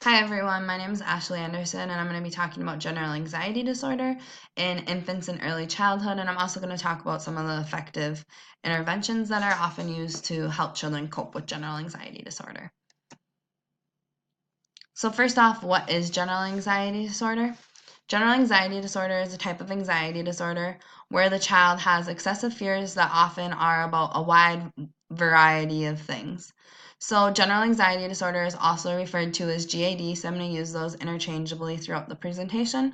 Hi everyone, my name is Ashley Anderson and I'm going to be talking about general anxiety disorder in infants and early childhood, and I'm also going to talk about some of the effective interventions that are often used to help children cope with general anxiety disorder. So first off, what is general anxiety disorder? General anxiety disorder is a type of anxiety disorder where the child has excessive fears that often are about a wide variety of things. So, general anxiety disorder is also referred to as GAD, so I'm going to use those interchangeably throughout the presentation.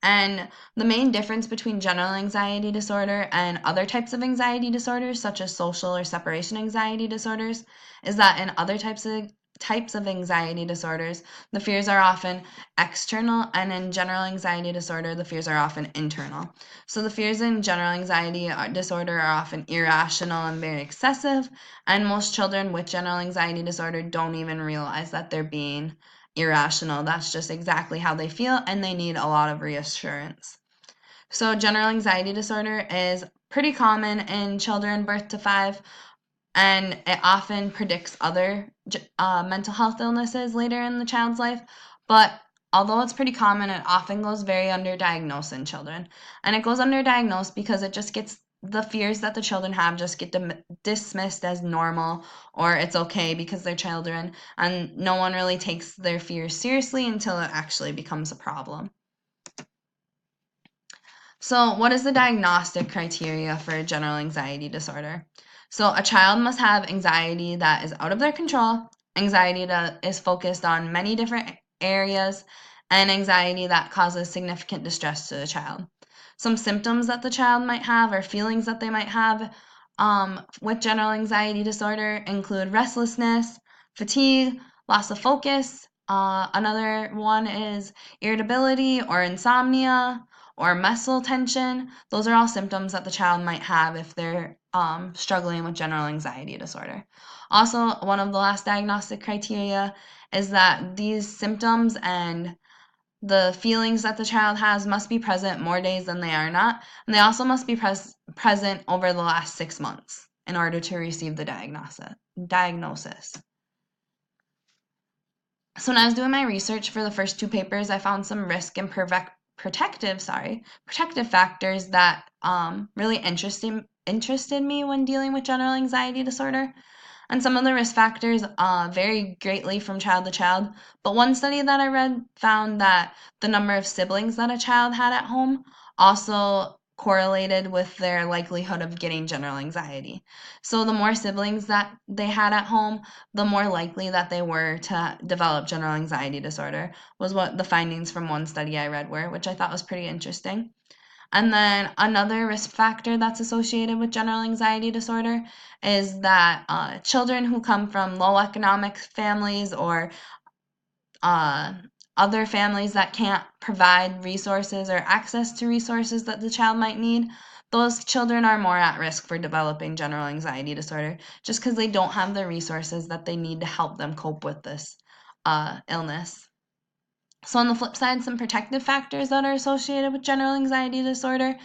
And the main difference between general anxiety disorder and other types of anxiety disorders, such as social or separation anxiety disorders, is that in other types of anxiety disorders, the fears are often external, and in general anxiety disorder, the fears are often internal. So, the fears in general anxiety disorder are often irrational and very excessive, and most children with general anxiety disorder don't even realize that they're being irrational. That's just exactly how they feel, and they need a lot of reassurance. So, general anxiety disorder is pretty common in children birth to 5, and it often predicts other mental health illnesses later in the child's life. But although it's pretty common, it often goes very underdiagnosed in children. And it goes underdiagnosed because it just gets the fears that the children have just get dismissed as normal, or it's okay because they're children, and no one really takes their fears seriously until it actually becomes a problem. So, what is the diagnostic criteria for general anxiety disorder? So, a child must have anxiety that is out of their control, anxiety that is focused on many different areas, and anxiety that causes significant distress to the child. Some symptoms that the child might have or feelings that they might have with general anxiety disorder include restlessness, fatigue, loss of focus. Another one is irritability or insomnia or muscle tension. Those are all symptoms that the child might have if they're struggling with general anxiety disorder. Also, one of the last diagnostic criteria is that these symptoms and the feelings that the child has must be present more days than they are not, and they also must be present over the last 6 months in order to receive the diagnosis. So when I was doing my research for the first two papers, I found some risk and protective factors that really interested me when dealing with general anxiety disorder. And some of the risk factors vary greatly from child to child. But one study that I read found that the number of siblings that a child had at home also correlated with their likelihood of getting general anxiety. So the more siblings that they had at home, the more likely that they were to develop general anxiety disorder, was what the findings from one study I read were, which I thought was pretty interesting. And then another risk factor that's associated with general anxiety disorder is that children who come from low economic families or uh, other families that can't provide resources or access to resources that the child might need, those children are more at risk for developing general anxiety disorder just because they don't have the resources that they need to help them cope with this illness. So, on the flip side, some protective factors that are associated with general anxiety disorder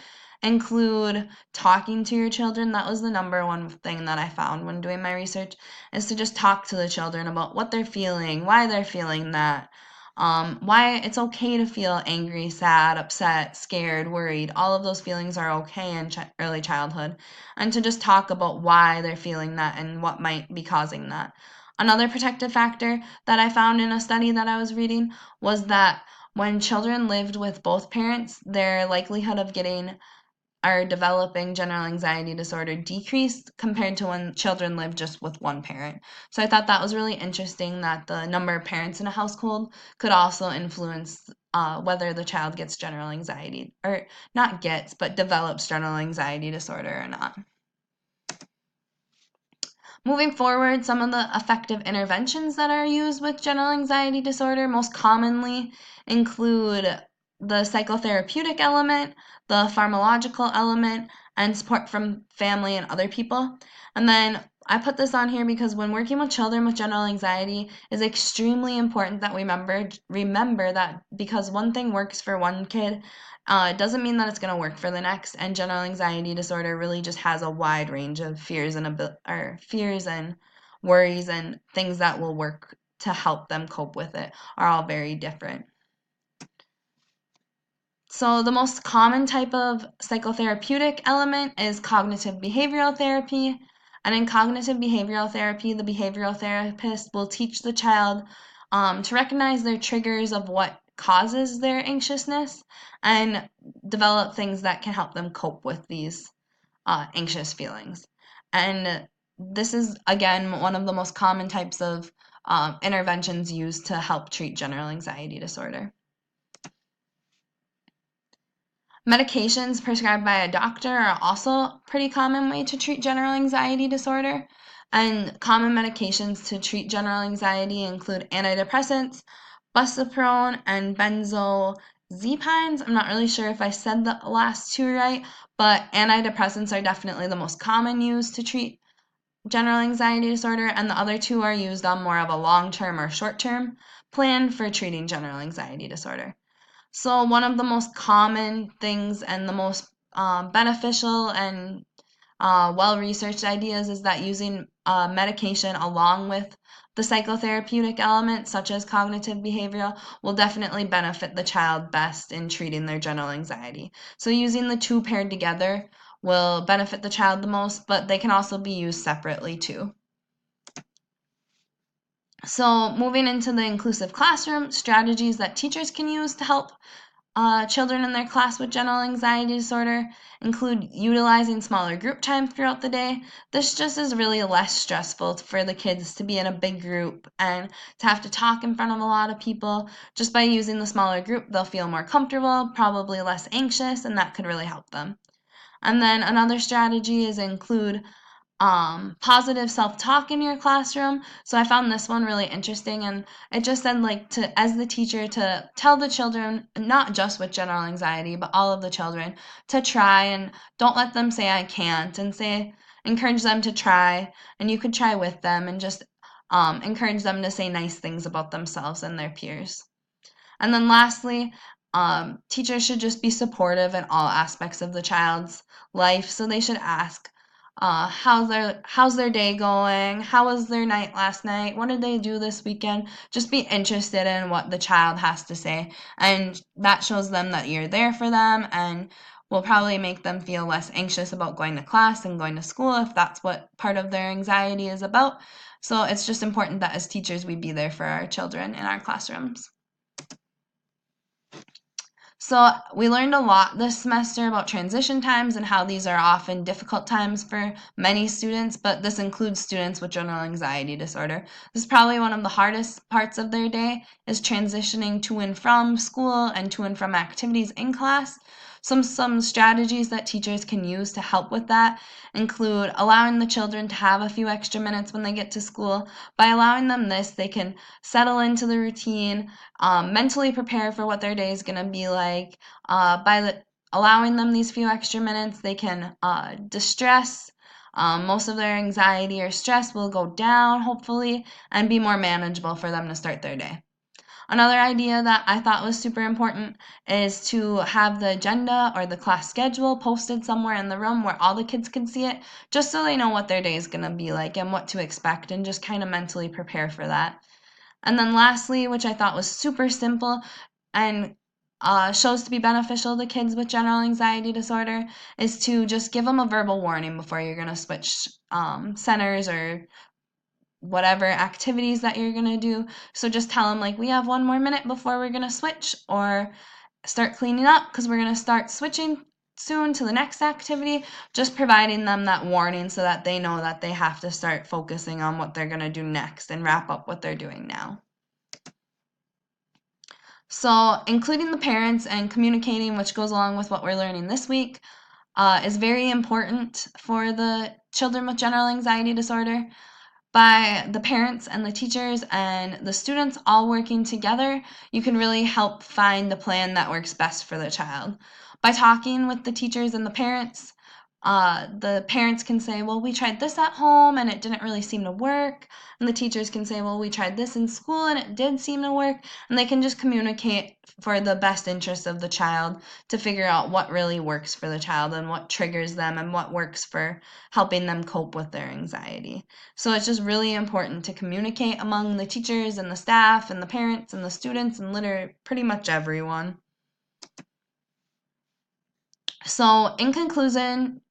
include talking to your children. That was the number one thing that I found when doing my research, is to just talk to the children about what they're feeling, why they're feeling that, why it's okay to feel angry, sad, upset, scared, worried. All of those feelings are okay in early childhood, and to just talk about why they're feeling that and what might be causing that. Another protective factor that I found in a study that I was reading was that when children lived with both parents, their likelihood of getting or developing general anxiety disorder decreased compared to when children lived just with one parent. So I thought that was really interesting that the number of parents in a household could also influence whether the child gets general anxiety, or not gets, but develops general anxiety disorder or not. Moving forward, some of the effective interventions that are used with general anxiety disorder most commonly include the psychotherapeutic element, the pharmacological element, and support from family and other people. And then I put this on here because when working with children with general anxiety, it's extremely important that we remember that because one thing works for one kid, it doesn't mean that it's going to work for the next. And general anxiety disorder really just has a wide range of fears and worries and things that will work to help them cope with it are all very different. So the most common type of psychotherapeutic element is cognitive behavioral therapy. And in cognitive behavioral therapy, the behavioral therapist will teach the child to recognize their triggers of what causes their anxiousness and develop things that can help them cope with these anxious feelings. And this is, again, one of the most common types of interventions used to help treat general anxiety disorder. Medications prescribed by a doctor are also a pretty common way to treat general anxiety disorder. And common medications to treat general anxiety include antidepressants, buspirone, and benzodiazepines. I'm not really sure if I said the last two right, but antidepressants are definitely the most common used to treat general anxiety disorder, and the other two are used on more of a long-term or short-term plan for treating general anxiety disorder. So one of the most common things and the most beneficial and well-researched ideas is that using medication along with the psychotherapeutic elements, such as cognitive behavioral, will definitely benefit the child best in treating their general anxiety. So using the two paired together will benefit the child the most, but they can also be used separately too. So moving into the inclusive classroom, strategies that teachers can use to help children in their class with general anxiety disorder include utilizing smaller group time throughout the day. This just is really less stressful for the kids to be in a big group and to have to talk in front of a lot of people. Just by using the smaller group, they'll feel more comfortable, probably less anxious, and that could really help them. And then another strategy is include positive self-talk in your classroom. So I found this one really interesting, and it just said like to, as the teacher, to tell the children, not just with general anxiety, but all of the children, to try and don't let them say I can't, and encourage them to try, and you could try with them and just encourage them to say nice things about themselves and their peers. And then lastly, teachers should just be supportive in all aspects of the child's life. So they should ask, how's their day going? How was their night last night? What did they do this weekend? Just be interested in what the child has to say, and that shows them that you're there for them, and will probably make them feel less anxious about going to class and going to school if that's what part of their anxiety is about. So it's just important that as teachers we be there for our children in our classrooms. So we learned a lot this semester about transition times and how these are often difficult times for many students, but this includes students with general anxiety disorder. This is probably one of the hardest parts of their day, is transitioning to and from school and to and from activities in class. Some strategies that teachers can use to help with that include allowing the children to have a few extra minutes when they get to school. By allowing them this, they can settle into the routine, mentally prepare for what their day is going to be like. Allowing them these few extra minutes, they can distress. Most of their anxiety or stress will go down, hopefully, and be more manageable for them to start their day. Another idea that I thought was super important is to have the agenda or the class schedule posted somewhere in the room where all the kids can see it, just so they know what their day is going to be like and what to expect, and just kind of mentally prepare for that. And then lastly, which I thought was super simple and shows to be beneficial to kids with general anxiety disorder, is to just give them a verbal warning before you're going to switch centers or whatever activities that you're going to do. So just tell them, like, we have 1 more minute before we're going to switch, or start cleaning up because we're going to start switching soon to the next activity. Just providing them that warning so that they know that they have to start focusing on what they're going to do next and wrap up what they're doing now. So including the parents and communicating, which goes along with what we're learning this week, is very important for the children with general anxiety disorder. By the parents and the teachers and the students all working together, you can really help find the plan that works best for the child. By talking with the teachers and the parents, The parents can say, well, we tried this at home and it didn't really seem to work. And the teachers can say, well, we tried this in school and it did seem to work. And they can just communicate for the best interest of the child to figure out what really works for the child and what triggers them and what works for helping them cope with their anxiety. So it's just really important to communicate among the teachers and the staff and the parents and the students and pretty much everyone. So, in conclusion,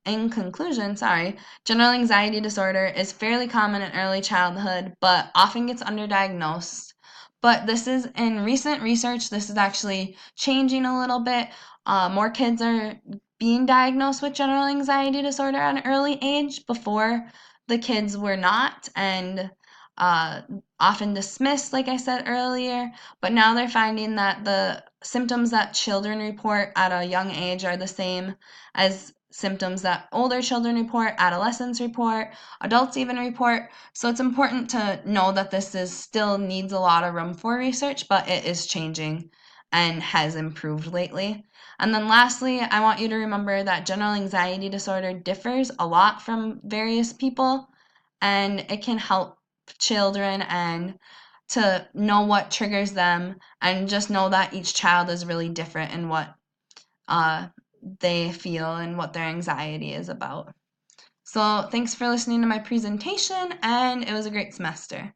sorry, general anxiety disorder is fairly common in early childhood, but often gets underdiagnosed. But this is in recent research, this is actually changing a little bit. More kids are being diagnosed with general anxiety disorder at an early age. Before, the kids were not, and uh, often dismissed, like I said earlier. But now they're finding that the symptoms that children report at a young age are the same as symptoms that older children report, adolescents report, adults even report. So it's important to know that this is still needs a lot of room for research, but it is changing and has improved lately. And then lastly, I want you to remember that general anxiety disorder differs a lot from various people, and it can help children and to know what triggers them, and just know that each child is really different in what uh, they feel and what their anxiety is about. So thanks for listening to my presentation, and it was a great semester.